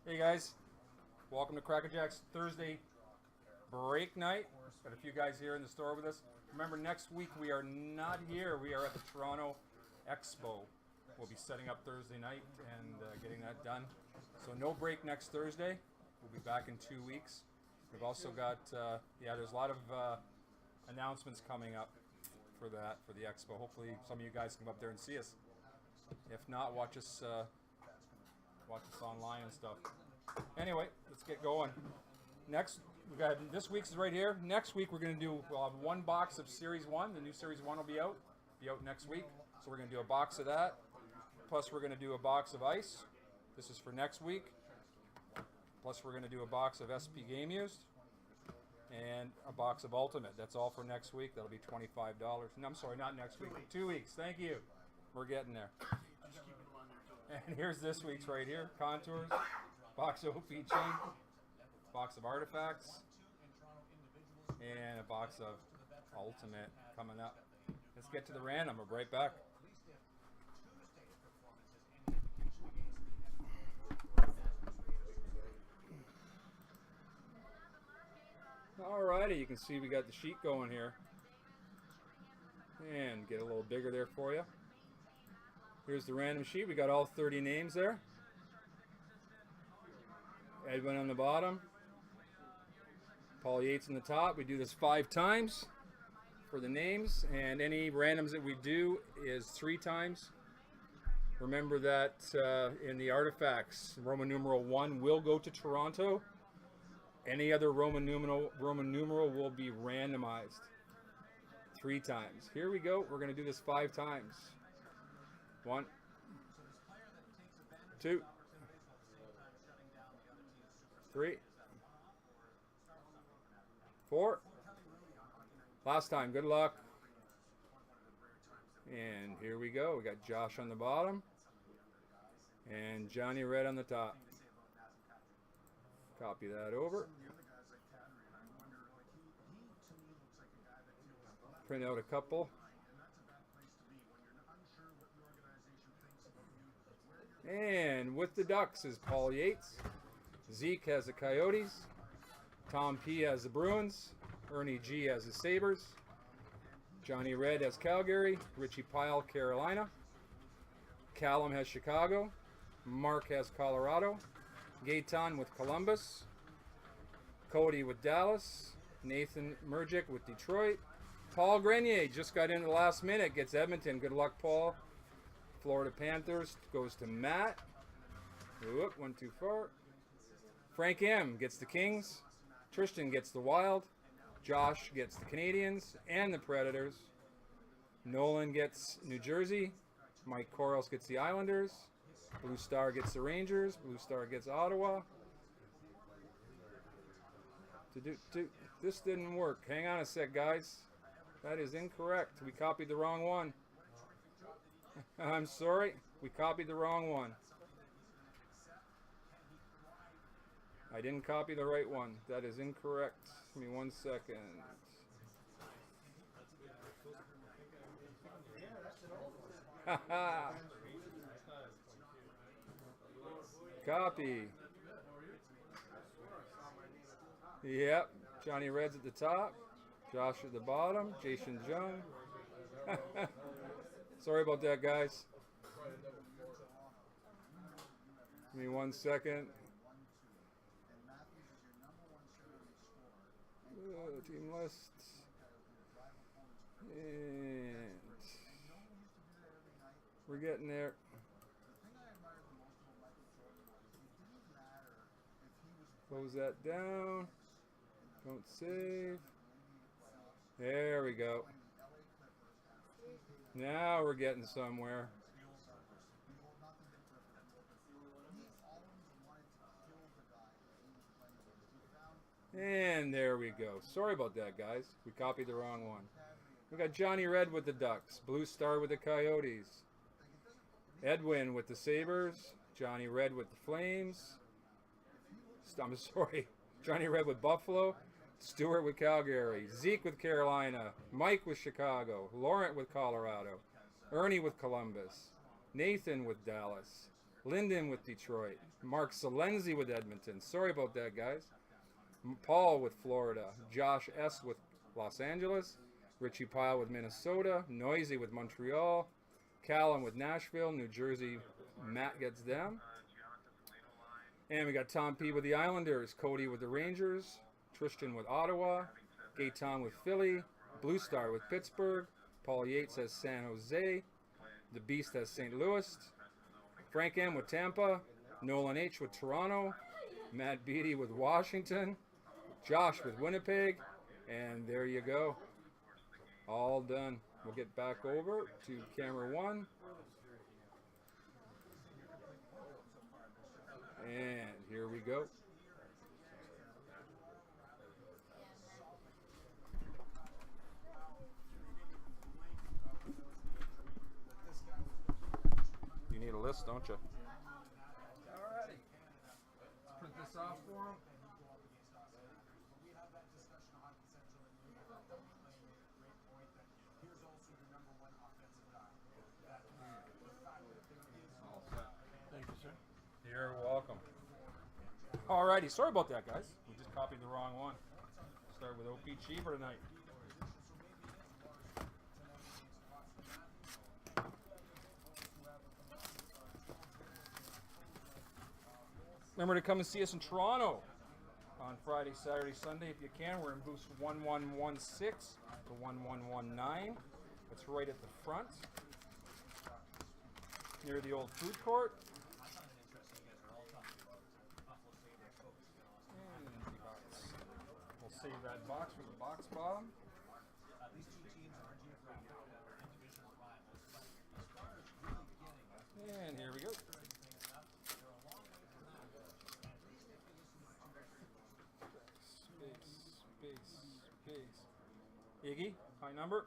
Hey guys, welcome to Cracker Jack's Thursday break night. Got a few guys here in the store with us. Remember, next week we are not here. We are at the Toronto Expo. We'll be setting up Thursday night and getting that done. So no break next Thursday. We'll be back in 2 weeks. We've also got there's a lot of announcements coming up for the expo. Hopefully, some of you guys come up there and see us. If not, watch us online and stuff. Anyway, let's get going. Next, we got this week's is right here. Next week we'll have one box of Series 1. The new Series 1 will be out next week. So we're gonna do a box of that. Plus we're gonna do a box of ice. This is for next week. Plus we're gonna do a box of SP Game Used and a box of Ultimate. That's all for next week. That'll be $25. No, I'm sorry, not next week. 2 weeks. Thank you. We're getting there. And here's this week's right here. Contours, box of OP chain, box of artifacts, and a box of Ultimate coming up. Let's get to the random. We're right back. Alrighty, you can see we got the sheet going here. And get a little bigger there for you. Here's the random sheet. We got all 30 names there. Edwin on the bottom. Paul Yates on the top. We do this 5 times for the names, and any randoms that we do is 3 times. Remember that in the artifacts, Roman numeral 1 will go to Toronto. Any other Roman numeral will be randomized 3 times. Here we go. We're going to do this 5 times. 1, 2, 3, 4. Last time. Good luck. And here we go. We got Josh on the bottom and Johnny Red on the top. Copy that over. Print out a couple. And with the Ducks is Paul Yates. Zeke has the Coyotes. Tom P has the Bruins. Ernie G has the Sabres. Johnny Red has Calgary. Richie Pyle, Carolina. Callum has Chicago. Mark has Colorado. Gaetan with Columbus. Cody with Dallas. Nathan Murjic with Detroit. Paul Grenier just got in the last minute. Gets Edmonton. Good luck, Paul. Florida Panthers goes to Matt. Whoop, 1 too far. Frank M gets the Kings. Tristan gets the Wild. Josh gets the Canadians and the Predators. Nolan gets New Jersey. Mike Corals gets the Islanders. Blue Star gets the Rangers. Blue Star gets Ottawa. This didn't work. Hang on a sec, guys. That is incorrect. We copied the wrong one. I'm sorry, we copied the wrong one. I didn't copy the right one. That is incorrect. Give me 1 second. Copy. Yep, Johnny Red's at the top. Josh at the bottom. Jason Jung. Sorry about that, guys. Give me 1 second. Team list. And we're getting there. Close that down. Don't save. There we go. Now we're getting somewhere. And there we go. Sorry about that, guys. We copied the wrong one. We got Johnny Red with the Ducks. Blue Star with the Coyotes. Edwin with the Sabres. Johnny Red with the Flames. I'm sorry. Johnny Red with Buffalo. Stewart with Calgary. Zeke with Carolina. Mike with Chicago. Laurent with Colorado. Ernie with Columbus. Nathan with Dallas. Linden with Detroit. Mark Salenzi with Edmonton. Sorry about that, guys. Paul with Florida. Josh S. with Los Angeles. Richie Pyle with Minnesota. Noisy with Montreal. Callum with Nashville. New Jersey. Matt gets them. And we got Tom P. with the Islanders. Cody with the Rangers. Tristan with Ottawa. Gaetan with Philly. Blue Star with Pittsburgh. Paul Yates has San Jose. The Beast has St. Louis. Frank M. with Tampa. Nolan H. with Toronto. Matt Beatty with Washington. Josh with Winnipeg. And there you go. All done. We'll get back over to camera 1. And here we go. You need a list, don't you? Alrighty. Let's print this off for him. Thank you, sir. You're welcome. Alrighty, sorry about that, guys. We just copied the wrong one. Start with OP Cheever tonight. Remember to come and see us in Toronto on Friday, Saturday, Sunday if you can. We're in booths 1116 to 1119. It's right at the front, near the old food court. We'll save that box for the box bottom. And here we go. Space. Iggy, high number.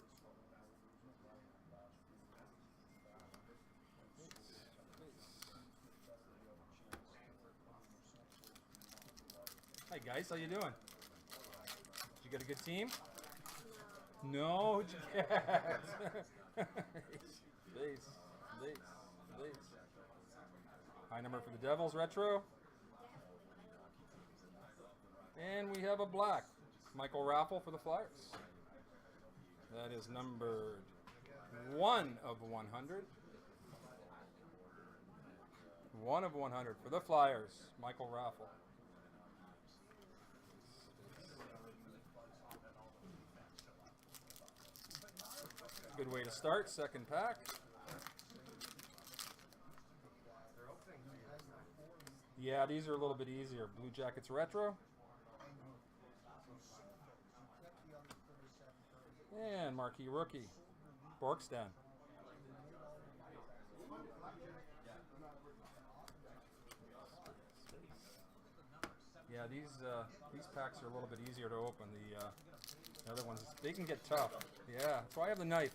Hey guys, how you doing? Did you get a good team? No, you can't. Space. High number for the Devils, retro. And we have a black. Michael Raffle for the Flyers. That is numbered 1 of 100. 1 of 100 for the Flyers. Michael Raffle. Good way to start. Second pack. Yeah, these are a little bit easier. Blue Jackets retro. And marquee rookie, Borkstan. Yeah, these packs are a little bit easier to open. The other ones, they can get tough. Yeah, that's why I have the knife.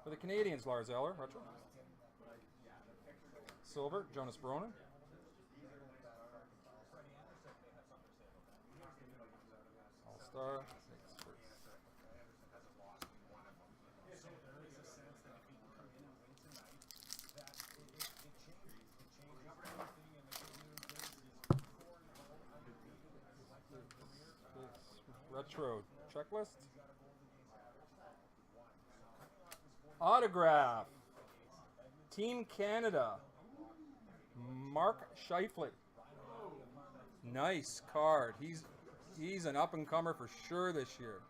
For the Canadians, Lars Eller, retro. Silver, Jonas Bronin. All-Star. Retro checklist. Autograph. Team Canada. Mark Scheifele. Nice card. He's an up-and-comer for sure this year.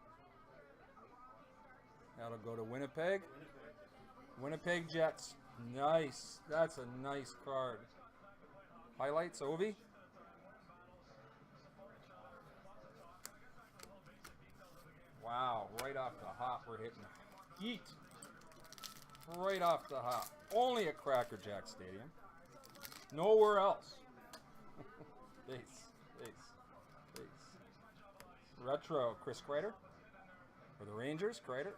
That'll go to Winnipeg. Winnipeg Jets. Nice. That's a nice card. Highlights, Ovi. Wow, right off the hop, we're hitting heat. Right off the hop. Only at Cracker Jack Stadium. Nowhere else. Base. Retro, Chris Kreider. For the Rangers, Kreider.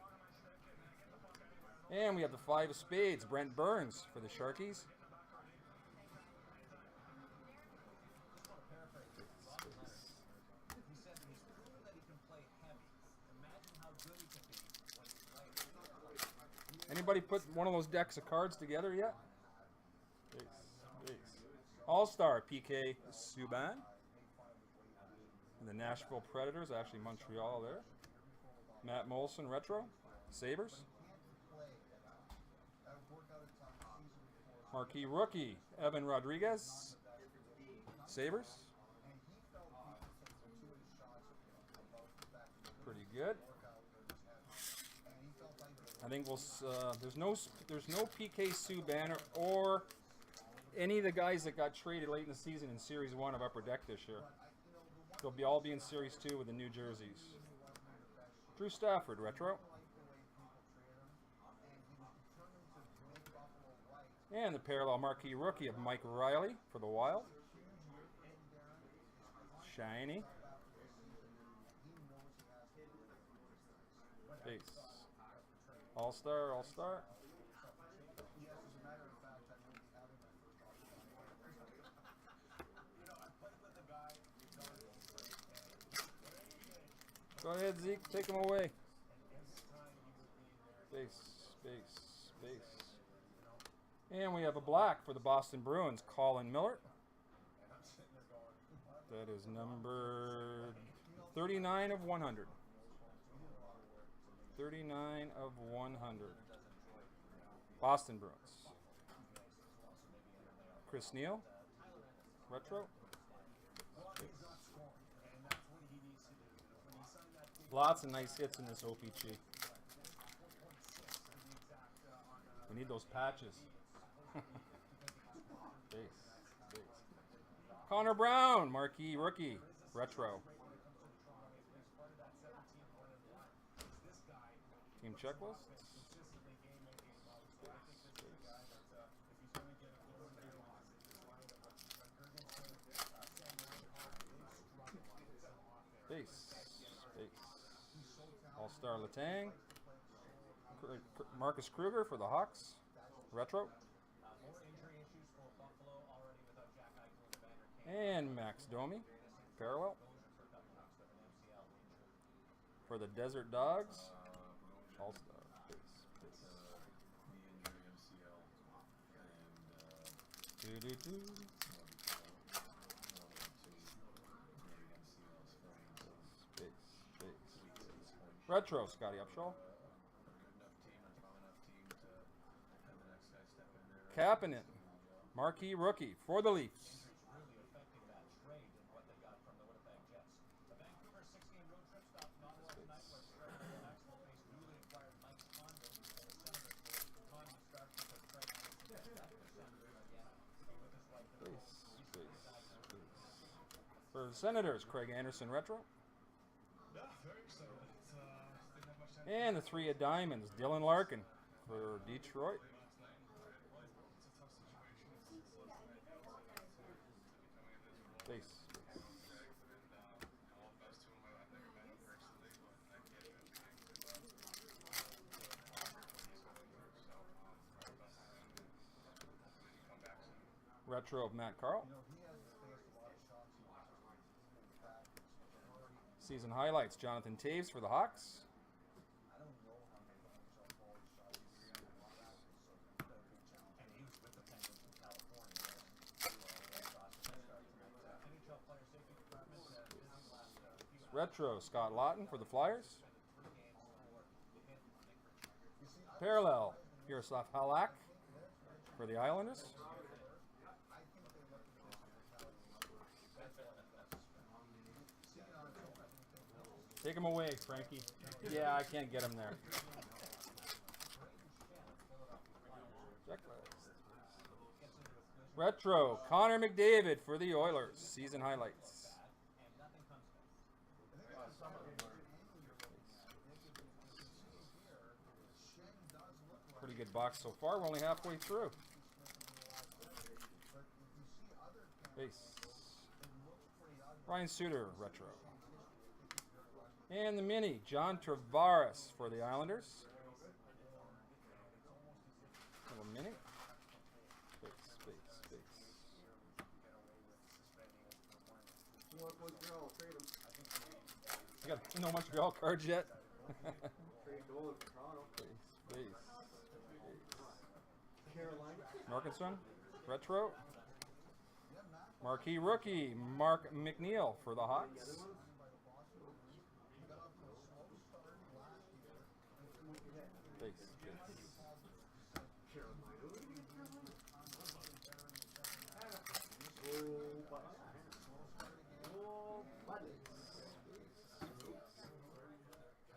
And we have the 5 of spades, Brent Burns for the Sharkies. Anybody put one of those decks of cards together yet? Base. All-Star PK Subban. And the Nashville Predators, actually Montreal there. Matt Molson Retro. Sabres. Marquee Rookie Evan Rodriguez. Sabres. Pretty good. I think we'll. There's no PK Subban or any of the guys that got traded late in the season in Series 1 of Upper Deck this year. They'll all be in Series 2 with the new jerseys. Drew Stafford Retro. And the parallel marquee rookie of Mike Riley for the Wild. Shiny. Base. All-Star. Go ahead, Zeke. Take him away. Base. And we have a black for the Boston Bruins, Colin Miller. That is number 39 of 100. 39 of 100. Boston Bruins. Chris Neal, retro. Lots of nice hits in this OPG. We need those patches. Base. Connor Brown, marquee rookie, retro. Team checklist. Base. All-Star Letang. Marcus Kruger for the Hawks, retro. And Max Domi, parallel. For the Desert Dogs, All-Star. Retro, Scotty Upshaw. Kapanen, marquee rookie for the Leafs. For the Senators, Craig Anderson, retro. And the 3 of diamonds, Dylan Larkin for Detroit. Base. Retro of Matt Carl. Season highlights, Jonathan Taves for the Hawks. Retro, Scott Lawton for the Flyers. Parallel, Yaroslav Halak for the Islanders. Take him away, Frankie. Yeah, I can't get him there. Checklist. Retro, Connor McDavid for the Oilers. Season highlights. Pretty good box so far. We're only halfway through. Base. Ryan Suter, retro. And the mini, John Tavares for the Islanders. Little mini. Space. You got no Montreal cards yet? Space. Norkinson, retro. Marquee rookie, Mark McNeil for the Hawks. Base.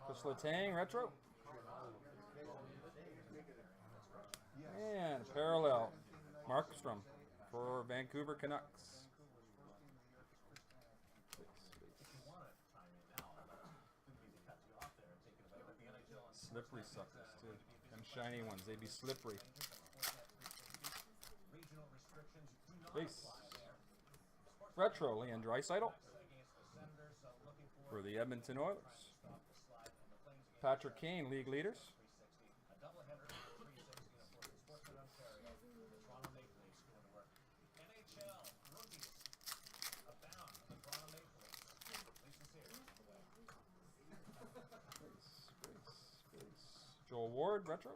Chris Letang, retro. And parallel, Markstrom for Vancouver Canucks. Slippery suckers too. Them shiny ones, they be slippery. Base. Retro, Leon Draisaitl for the Edmonton Oilers. Patrick Kane, league leaders. Joel Ward, retro.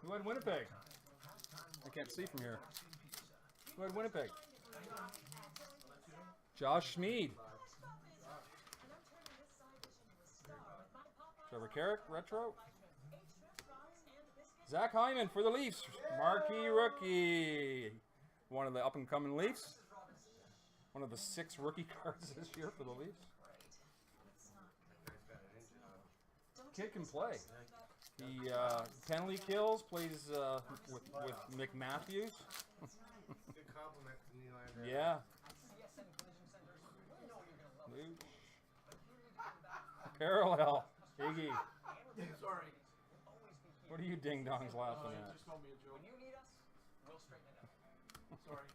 Who had Winnipeg? I can't see from here. Who had Winnipeg? Josh Schmid. Trevor Carrick, retro. Zach Hyman for the Leafs. Marquee rookie. One of the up-and-coming Leafs. One of the 6 rookie cards this year for the Leafs. Kid can play. He penalty kills, plays with McMatthews. Good compliment to Nylander. Yeah. Parallel. Iggy. Sorry. What are you ding-dongs laughing at? Just told me a joke. When you need us, we'll straighten it out. Sorry.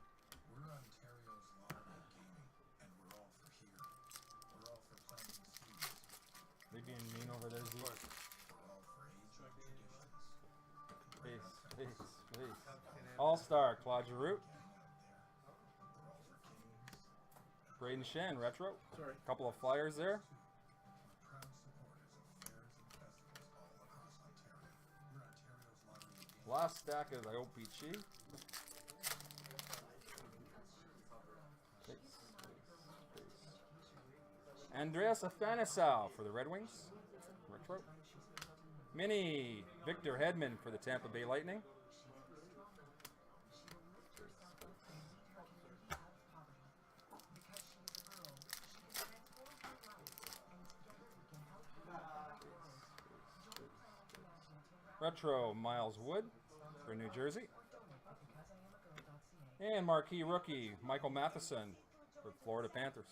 We're Ontario's lottery gaming, and we're all for here. We're all for planting seeds. They being mean over there, Zeke. We're all for age-old traditions. Face. All-star, Claude Giroux. Braden Shen, retro. Sorry. Couple of flyers there. Proud supporters of fairs and festivals all across Ontario. We're Ontario's lottery gaming. Last stack is IOPG. Andreas Athanasiou for the Red Wings. Retro. Mini Victor Hedman for the Tampa Bay Lightning. Retro Miles Wood for New Jersey. And marquee rookie Michael Matheson for Florida Panthers.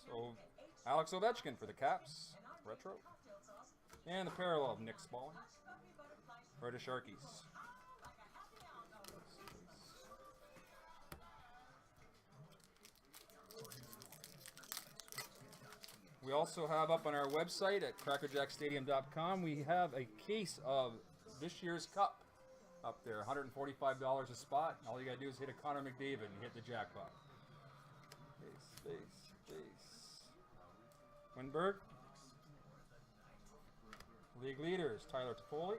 So Alex Ovechkin for the Caps. Retro. And the parallel of Nick Spaulding for the Sharkies. We also have up on our website at crackerjackstadium.com, we have a case of this year's cup up there, $145 a spot. All you gotta do is hit a Connor McDavid and hit the jackpot. Base. Winberg. League leaders, Tyler Toffoli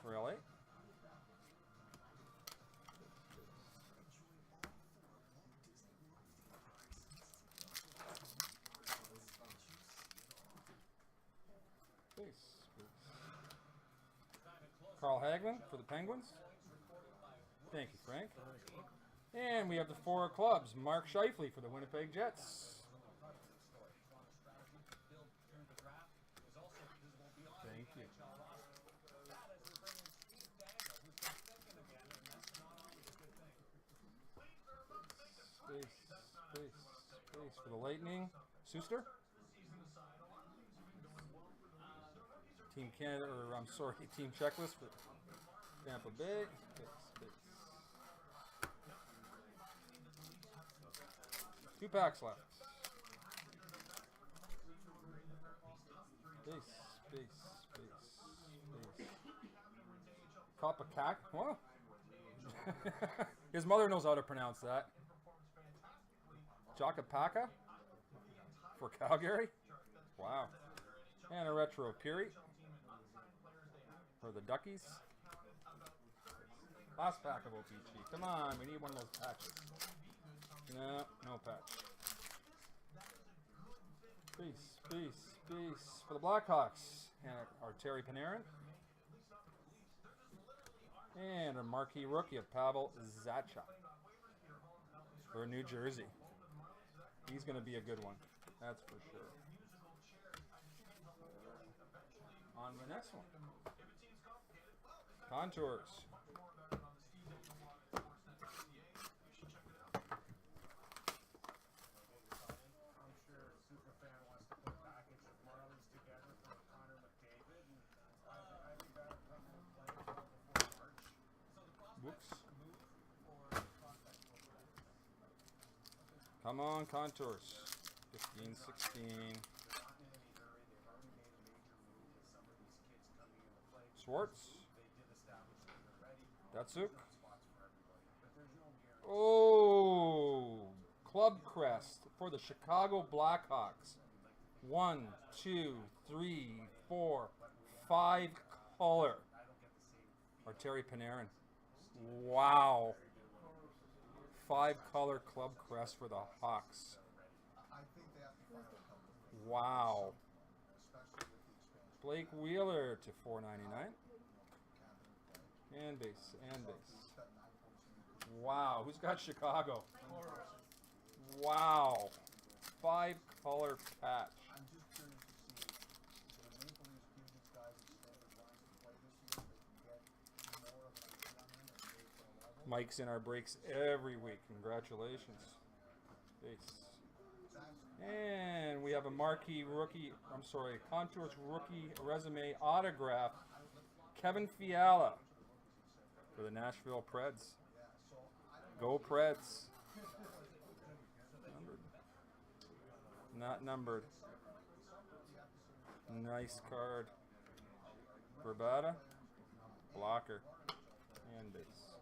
for LA. Carl Hagelin for the Penguins. Thank you, Frank. And we have the 4 clubs. Mark Scheifele for the Winnipeg Jets. Thank you. Space for the Lightning. Suster. Team Canada, or I'm sorry, Team Checklist for Tampa Bay. Space. 2 packs left. Space. Kopakak. Whoa. His mother knows how to pronounce that. Jakapaka for Calgary. Wow. And a retro Puri for the Duckies. Last pack of OPG. Come on, we need one of those patches. No, no patch. Peace for the Blackhawks. And our Terry Panarin. And a marquee rookie of Pavel Zacha for New Jersey. He's going to be a good one. That's for sure. On the next one. Contours. I'm sure a super fan wants to put a package of Marlies together for Connor McDavid, and I think that'll come into play before March. Whoops. Come on, Contours. 15, 16. They're not in any hurry. They've already made a major move with some of these kids coming into play. Swartz. They did establish that they're ready. Datsuk. There's not spots for everybody, but there's no guarantee. Oh, Club Crest for the Chicago Blackhawks. 1, 2, 3, 4, 5 color. Or Terry Panarin. Wow. 5 color Club Crest for the Hawks. I think they have to find a couple, Wow. especially with the expansion. Blake Wheeler to $4.99. And base. Wow. Who's got Chicago? Wow. 5 color patch. I'm just curious to see if the Maple Leafs give these guys extended lines to play this year, they can get more of an idea on them and move to a level. Mike's in our breaks every week. Congratulations. Base. And we have a marquee rookie, Contours rookie resume autograph, Kevin Fiala for the Nashville Preds. Go Preds. Numbered. Not numbered. Nice card. Verbata, blocker, and base.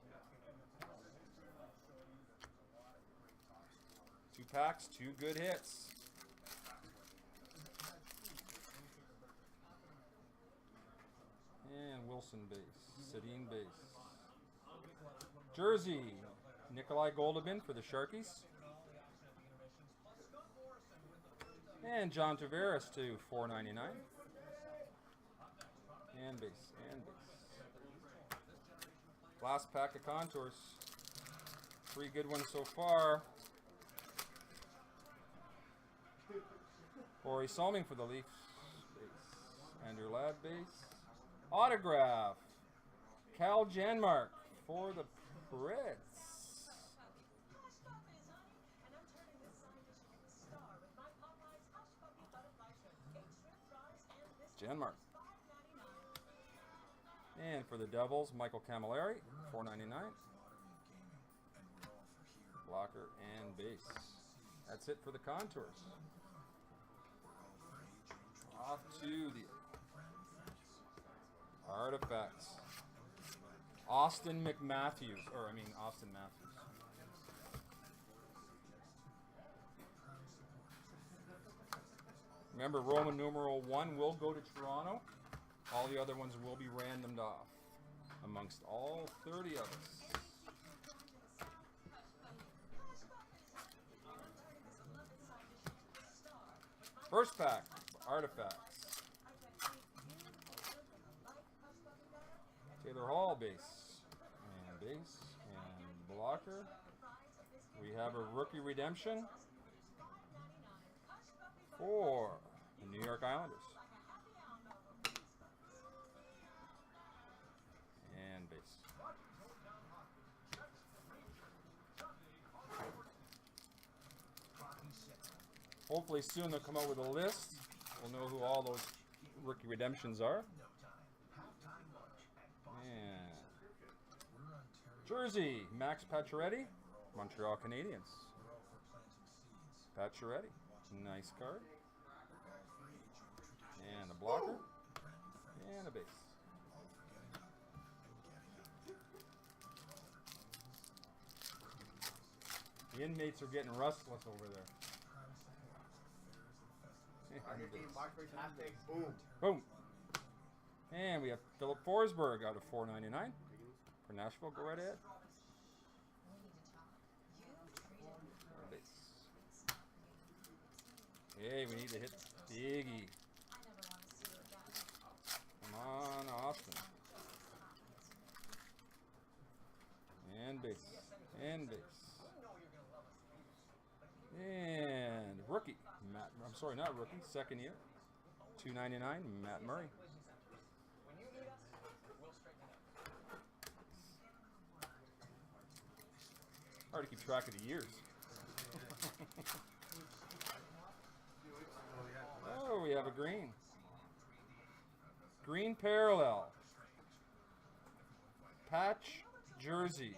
2 packs, 2 good hits. And Wilson base, Sedin base. Jersey, Nikolai Goldobin for the Sharkies. And John Tavares to $4.99. And base. Last pack of Contours. 3 good ones so far. Corey Solming for the Leafs. Base. Andrew Ladd base. Autograph. Cal Janmark for the Preds. Janmark. And for the Devils, Michael Camilleri, $4.99. Blocker and base. That's it for the Contours. Off to the Artifacts. Austin Matthews. Remember, Roman numeral 1 will go to Toronto. All the other ones will be randomed off amongst all 30 of us. First pack, Artifacts. Taylor Hall base, and blocker. We have a rookie redemption for the New York Islanders. And base. Hopefully soon they'll come out with a list. We'll know who all those rookie redemptions are. And Jersey, Max Pacioretty, Montreal Canadiens. Pacioretty, nice card. And the blocker. And a base. The inmates are getting restless over there. Argentine Mark Grayson half take. Boom. Boom. And we have Philip Forsberg out of $4.99 for Nashville. Go right ahead. Hey, we need to hit Biggie. Come on, Austin. And base. And base. And rookie. Matt, I'm sorry, not rookie. Second year. $2.99. Matt Murray. When you need us, we'll straighten it out. Hard to keep track of the years. Oh, we have a green. Green parallel. Patch jersey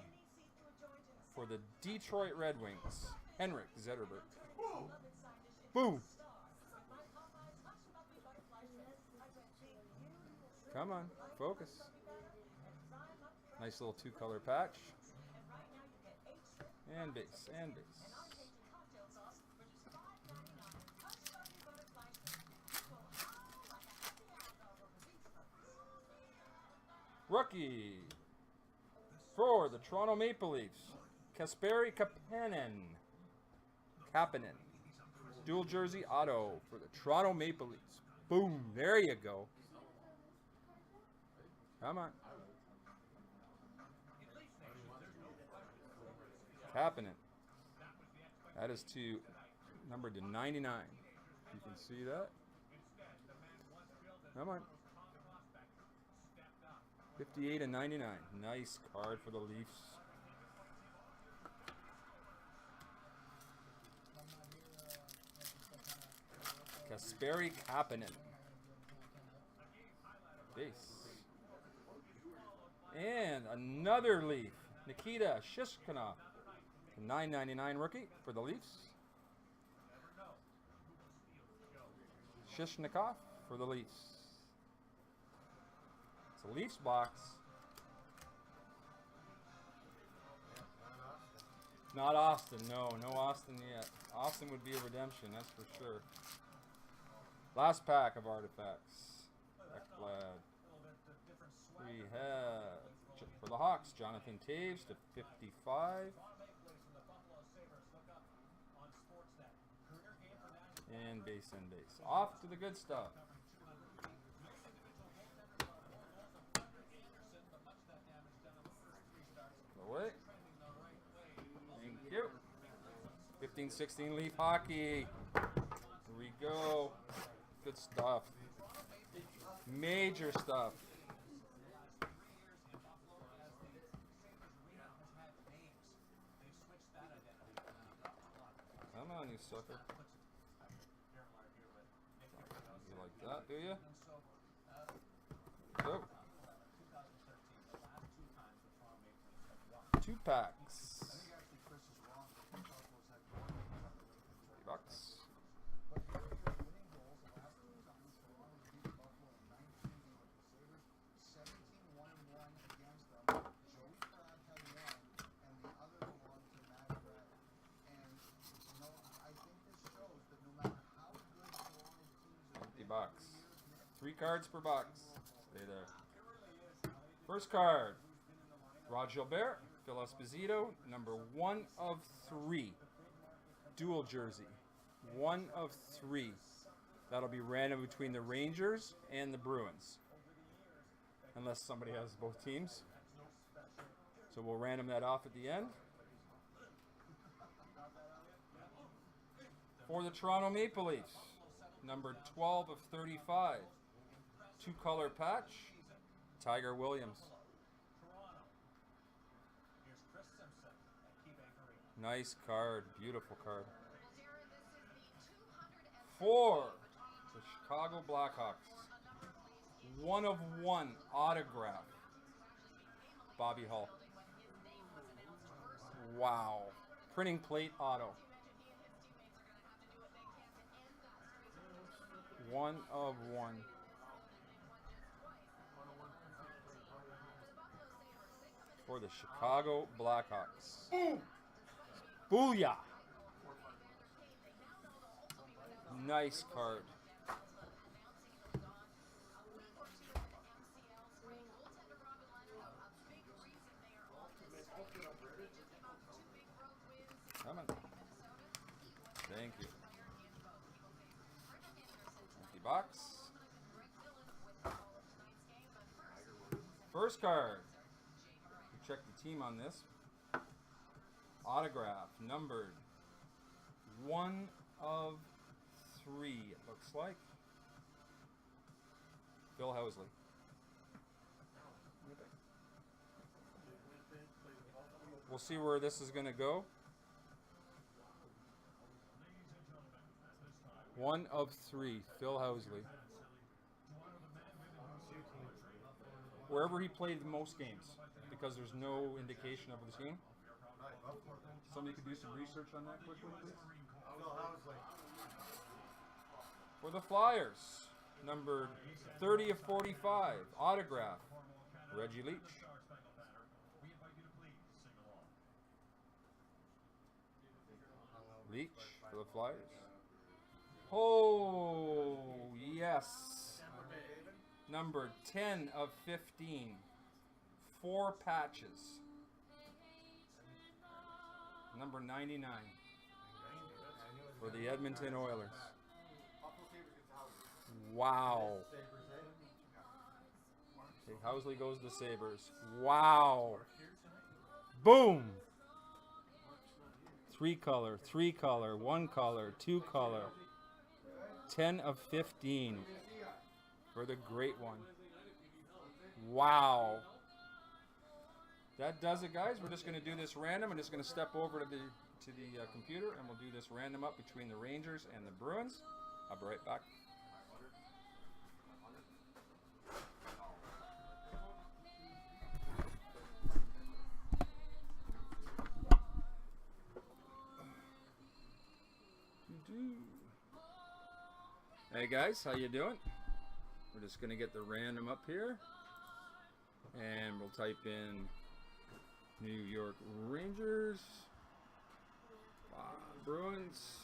for the Detroit Red Wings. Henrik Zetterberg. Boom. Come on, focus. Nice little two-color patch. And base, and base. Rookie for the Toronto Maple Leafs, Kasperi Kapanen. Dual jersey auto for the Toronto Maple Leafs. Boom, there you go. Come on. Kapanen. That is to number to 99. You can see that. Come on. 58 and 99. Nice card for the Leafs. Kasperi Kapanen. Base. And another Leaf. Nikita Shishkinov. $9.99 rookie for the Leafs. Shishnikov for the Leafs. It's a Leafs box. Not Austin, no Austin yet. Austin would be a redemption, that's for sure. Last pack of artifacts. Ekblad. We have for the Hawks, Jonathan Taves to 55. And base and base. Off to the good stuff. Away. Thank you. 15-16 Leaf hockey. Here we go. Good stuff. Major stuff. Come on, you sucker. You like that, do you? So, 2 packs. $3. $50. 3 cards per box. Stay there. First card. Rod Gilbert, Phil Esposito, number 1 of 3. Dual jersey. 1 of 3. That'll be random between the Rangers and the Bruins. Unless somebody has both teams. So we'll random that off at the end. For the Toronto Maple Leafs, number 12 of 35. 2-color patch, Tiger Williams. Nice card, beautiful card. For the Chicago Blackhawks, 1 of 1 autograph, Bobby Hull. Wow, printing plate auto. 1 of 1. for the Chicago Blackhawks. Booyah! Nice card. Come on. Thank you. Empty box. First card. Check the team on this. Autograph numbered 1 of 3. It looks like Phil Housley. We'll see where this is going to go. 1 of 3, Phil Housley. Wherever he played the most games, because there's no indication of the team. Somebody could do some research on that quickly, please. For the Flyers, numbered 30 of 45, autograph, Reggie Leach. Leach for the Flyers. Oh, yes. Number 10 of 15. 4 patches. Number 99 for the Edmonton Oilers. Wow. Okay, Housley goes to Sabres. Wow. Boom. 3 color, 3 color, 1 color, 2 color. 10 of 15 for the great one. Wow. That does it, guys. We're just going to do this random. I'm just going to step over to the computer, and we'll do this random up between the Rangers and the Bruins. I'll be right back. Hey guys, how you doing? We're just going to get the random up here, and we'll type in New York Rangers, Bruins,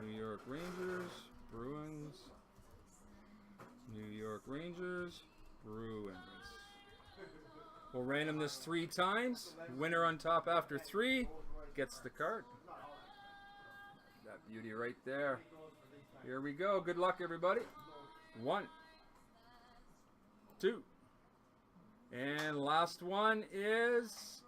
New York Rangers, Bruins, New York Rangers, Bruins. We'll random this 3 times. Winner on top after 3 gets the card. That beauty right there. Here we go. Good luck, everybody. 1, 2, and last one is